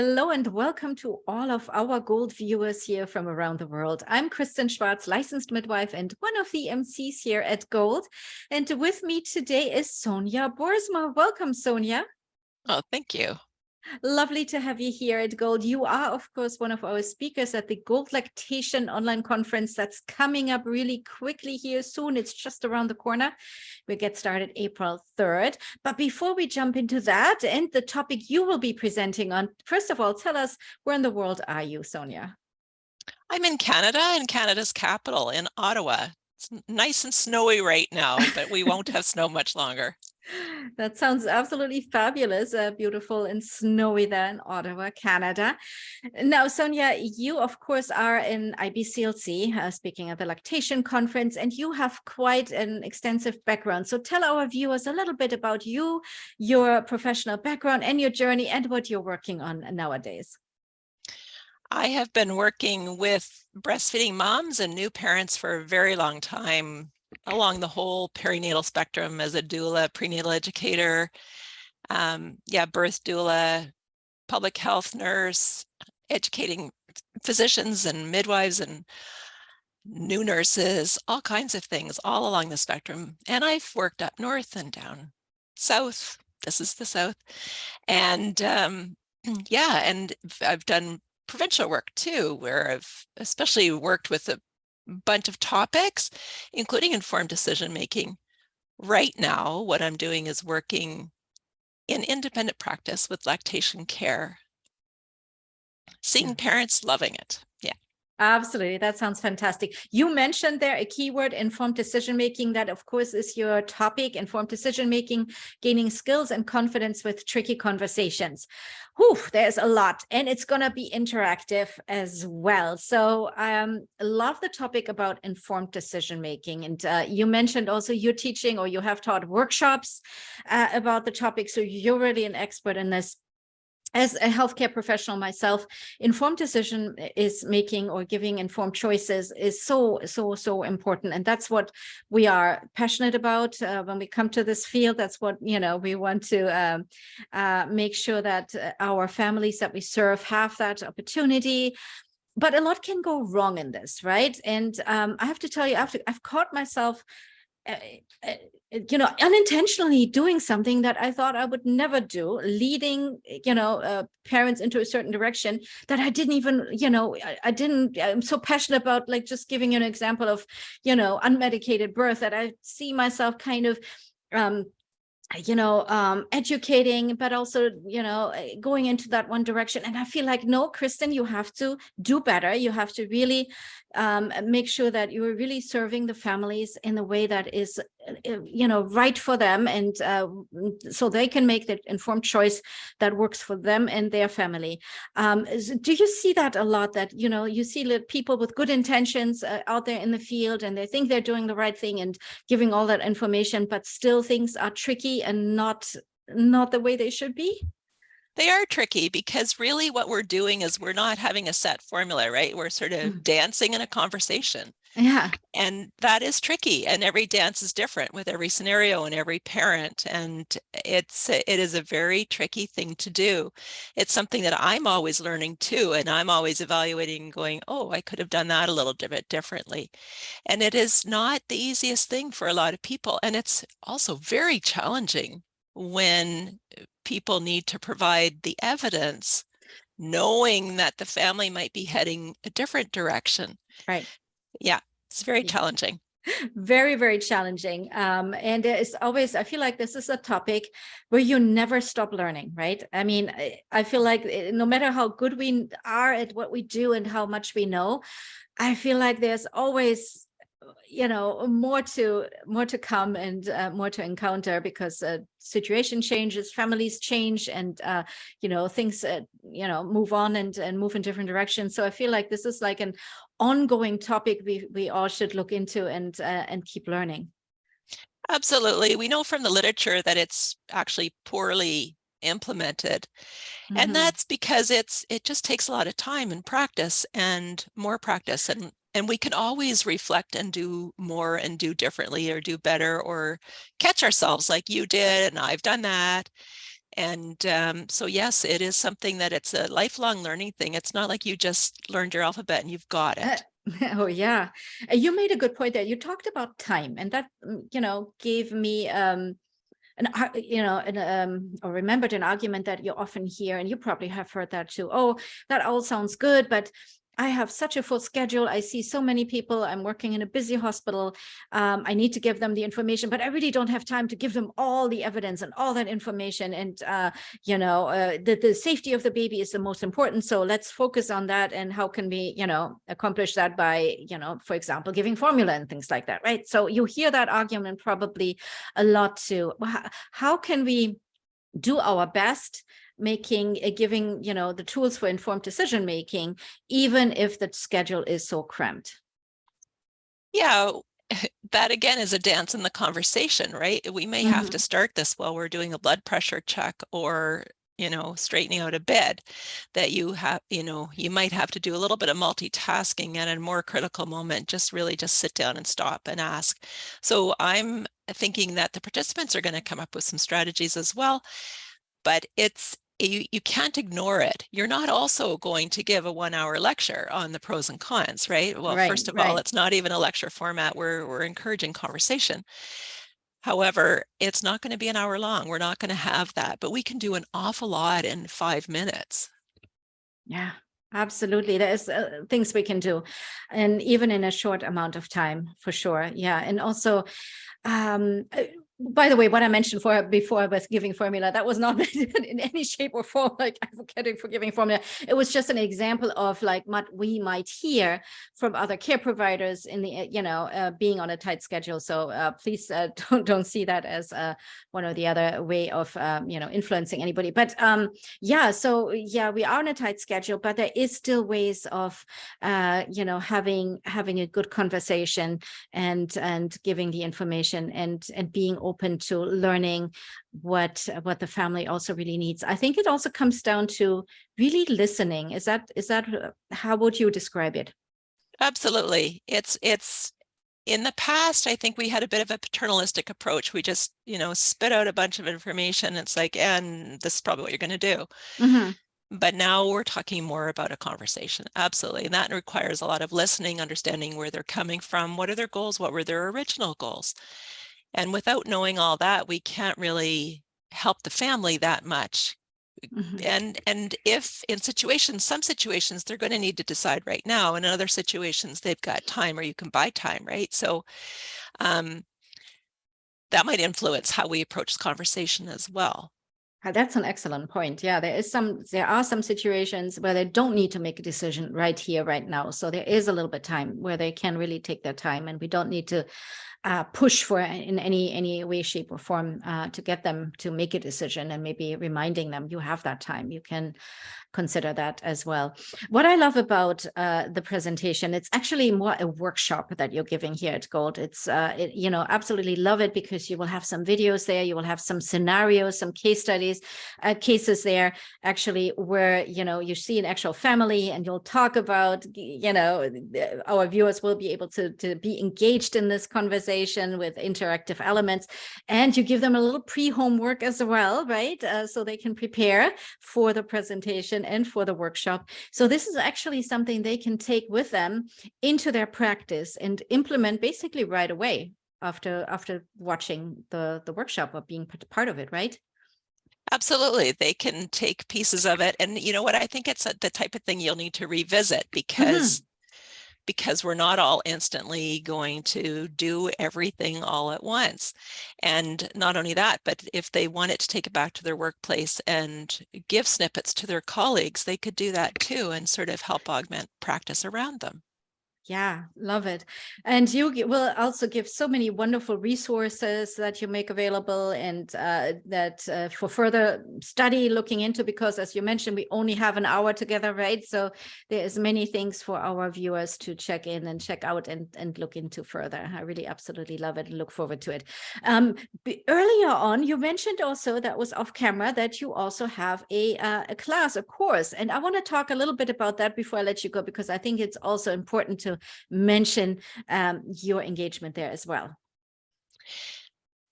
Hello and welcome to all of our Gold viewers here from around the world. I'm Kristen Schwartz, licensed midwife and one of the MCs here at Gold. And with me today is Sonya Boersma. Welcome, Sonya. Oh, thank you. Lovely to have you here at Gold. You are, of course, one of our speakers at the GOLD Lactation Online Conference that's coming up really quickly here soon. It's just around the corner. We get started April 3rd. But before we jump into that and the topic you will be presenting on, first of all, tell us, where in the world are you, Sonya? I'm in Canada, in Canada's capital, in Ottawa. It's nice and snowy right now, but we won't have snow much longer. That sounds absolutely fabulous. Beautiful and snowy there in Ottawa, Canada. Now, Sonya, you, of course, are in IBCLC, speaking at the Lactation Conference, and you have quite an extensive background. So tell our viewers a little bit about you, your professional background, and your journey, and what you're working on nowadays. I have been working with breastfeeding moms and new parents for a very long time, along the whole perinatal spectrum as a doula, prenatal educator, birth doula, public health nurse, educating physicians and midwives and new nurses, all kinds of things, all along the spectrum. And I've worked up north and down south. This is the south. And and I've done provincial work too, where I've especially worked with a bunch of topics, including informed decision making. Right now, what I'm doing is working in independent practice with lactation care, seeing parents loving it. Yeah. Absolutely. That sounds fantastic. You mentioned there a keyword, informed decision-making. That, of course, is your topic, informed decision-making, gaining skills and confidence with tricky conversations. Whew, there's a lot, and it's going to be interactive as well. So I love the topic about informed decision-making. And you mentioned also you're teaching, or you have taught workshops about the topic. So you're really an expert in this. As a healthcare professional myself, informed decision is making or giving informed choices is so important. And that's what we are passionate about when we come to this field. That's what, we want to make sure that our families that we serve have that opportunity. But a lot can go wrong in this, right? And I have to tell you, I've caught myself unintentionally doing something that I thought I would never do, leading, parents into a certain direction that I didn't even, I'm so passionate about, like, just giving you an example of, unmedicated birth, that I see myself kind of, educating, but also, going into that one direction. And I feel like, no, Kristen, you have to do better. You have to really make sure that you're really serving the families in a way that is, right for them. And so they can make the informed choice that works for them and their family. Do you see that a lot, that, you see people with good intentions out there in the field, and they think they're doing the right thing and giving all that information, but still things are tricky and not the way they should be? They are tricky because really what we're doing is we're not having a set formula, right? We're sort of dancing in a conversation. Yeah. And that is tricky. And every dance is different with every scenario and every parent. And it is a very tricky thing to do. It's something that I'm always learning too. And I'm always evaluating, going, oh, I could have done that a little bit differently. And it is not the easiest thing for a lot of people. And it's also very challenging when people need to provide the evidence, knowing that the family might be heading a different direction. Right. Yeah, it's very challenging. Very, very challenging. And it's always, I feel like this is a topic where you never stop learning, right? I mean, I feel like no matter how good we are at what we do and how much we know, I feel like there's always, more to come and more to encounter, because situation changes, families change, and things move on and move in different directions. So I feel like this is like an ongoing topic we all should look into and keep learning. Absolutely. We know from the literature that it's actually poorly implemented. And that's because it just takes a lot of time and practice and more practice. And we can always reflect and do more and do differently or do better or catch ourselves like you did and I've done that. And so yes, it is something that it's a lifelong learning thing. It's not like you just learned your alphabet and you've got it. Oh yeah, you made a good point there. You talked about time, and that gave me or remembered an argument that you often hear, and you probably have heard that too. Oh, that all sounds good, but I have such a full schedule. I see so many people. I'm working in a busy hospital. I need to give them the information, but I really don't have time to give them all the evidence and all that information. And, the safety of the baby is the most important. So let's focus on that. And how can we, accomplish that by, for example, giving formula and things like that, right? So you hear that argument probably a lot too. How can we do our best giving the tools for informed decision making, even if the schedule is so cramped? Yeah, that again is a dance in the conversation, right? We may have to start this while we're doing a blood pressure check, or straightening out a bed, that you might have to do a little bit of multitasking, and at a more critical moment, just sit down and stop and ask. So I'm thinking that the participants are going to come up with some strategies as well, but you can't ignore it. You're not also going to give a 1-hour lecture on the pros and cons, right? Well, Right, first of right. all, it's not even a lecture format. We're encouraging conversation. However, it's not going to be an hour long. We're not going to have that, but we can do an awful lot in 5 minutes. Yeah, absolutely. There's things we can do, and even in a short amount of time, for sure. Yeah. And also, by the way, what I mentioned before with giving formula, that was not in any shape or form like advocating for giving formula. It was just an example of like what we might hear from other care providers in the being on a tight schedule. So please don't see that as one or the other way of influencing anybody. But so we are on a tight schedule, but there is still ways of having a good conversation and giving the information and being open to learning what the family also really needs. I think it also comes down to really listening. Is that how would you describe it? Absolutely. It's in the past, I think we had a bit of a paternalistic approach. We just, spit out a bunch of information. It's like, and this is probably what you're going to do. But now we're talking more about a conversation. Absolutely. And that requires a lot of listening, understanding where they're coming from. What are their goals? What were their original goals? And without knowing all that, we can't really help the family that much. And if in some situations, they're going to need to decide right now. And in other situations, they've got time, or you can buy time, right? So that might influence how we approach the conversation as well. That's an excellent point. Yeah, there are some situations where they don't need to make a decision right here, right now. So there is a little bit of time where they can really take their time, and we don't need to push for in any way, shape, or form to get them to make a decision, and maybe reminding them you have that time. You can consider that as well. What I love about the presentation, it's actually more a workshop that you're giving here at GOLD. It's absolutely love it, because you will have some videos there, you will have some scenarios, some case studies, cases there actually where you see an actual family, and you'll talk about our viewers will be able to be engaged in this conversation with interactive elements, and you give them a little pre-homework as well, right? So they can prepare for the presentation and for the workshop. So this is actually something they can take with them into their practice and implement basically right away after watching the workshop or being part of it, right? Absolutely. They can take pieces of it. And you know what? I think it's the type of thing you'll need to revisit, because we're not all instantly going to do everything all at once. And not only that, but if they wanted to take it back to their workplace and give snippets to their colleagues, they could do that too, and sort of help augment practice around them. Yeah, love it. And you will also give so many wonderful resources that you make available, and that for further study looking into, because as you mentioned, we only have an hour together, right? So there is many things for our viewers to check in and check out and look into further. I really absolutely love it and look forward to it. Earlier on, you mentioned also, that was off camera, that you also have a class, a course. And I want to talk a little bit about that before I let you go, because I think it's also important to mention your engagement there as well.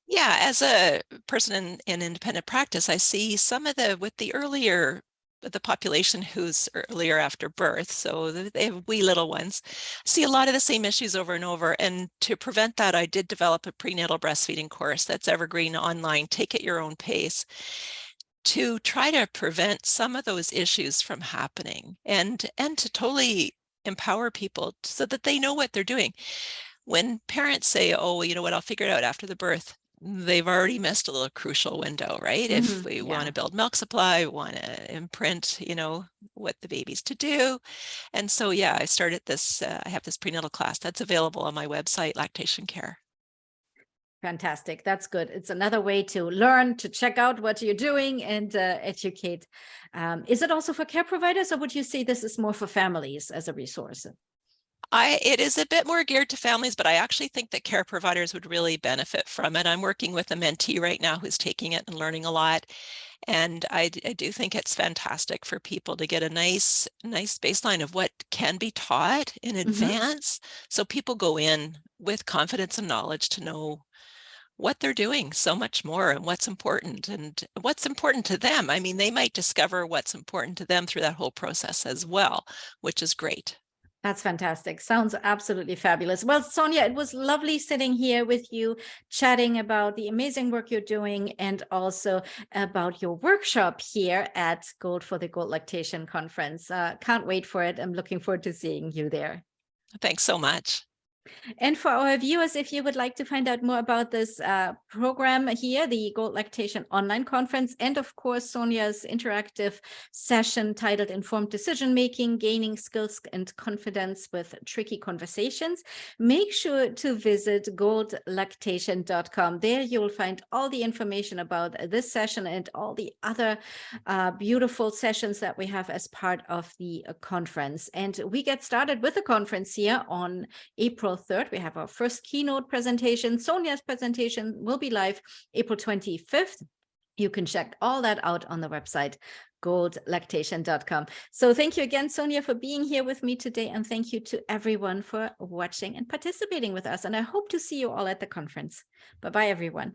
Yeah, as a person in independent practice, I see some of the population who's earlier after birth, so they have wee little ones, see a lot of the same issues over and over. And to prevent that, I did develop a prenatal breastfeeding course that's evergreen online, take at your own pace, to try to prevent some of those issues from happening and to totally empower people so that they know what they're doing. When parents say, oh, you know what, I'll figure it out after the birth, they've already missed a little crucial window, right? If we want to build milk supply, we want to imprint, what the baby's to do. And so, yeah, I started this, I have this prenatal class that's available on my website, Lactation Care. Fantastic. That's good. It's another way to learn, to check out what you're doing and educate. Is it also for care providers, or would you say this is more for families as a resource? It is a bit more geared to families, but I actually think that care providers would really benefit from it. I'm working with a mentee right now who's taking it and learning a lot. And I do think it's fantastic for people to get a nice baseline of what can be taught in advance. So people go in with confidence and knowledge to know what they're doing so much more and what's important to them. I mean, they might discover what's important to them through that whole process as well, which is great. That's fantastic. Sounds absolutely fabulous. Well, Sonya, it was lovely sitting here with you, chatting about the amazing work you're doing and also about your workshop here at Gold for the Gold Lactation Conference. Can't wait for it. I'm looking forward to seeing you there. Thanks so much. And for our viewers, if you would like to find out more about this program here, the GOLD Lactation Online Conference, and of course, Sonya's interactive session titled Informed Decision Making, Gaining Skills and Confidence with Tricky Conversations, make sure to visit goldlactation.com. There you will find all the information about this session and all the other beautiful sessions that we have as part of the conference. And we get started with the conference here on April 3rd. We have our first keynote presentation. Sonya's presentation will be live April 25th. You can check all that out on the website, goldlactation.com. So thank you again, Sonya, for being here with me today. And thank you to everyone for watching and participating with us. And I hope to see you all at the conference. Bye-bye, everyone.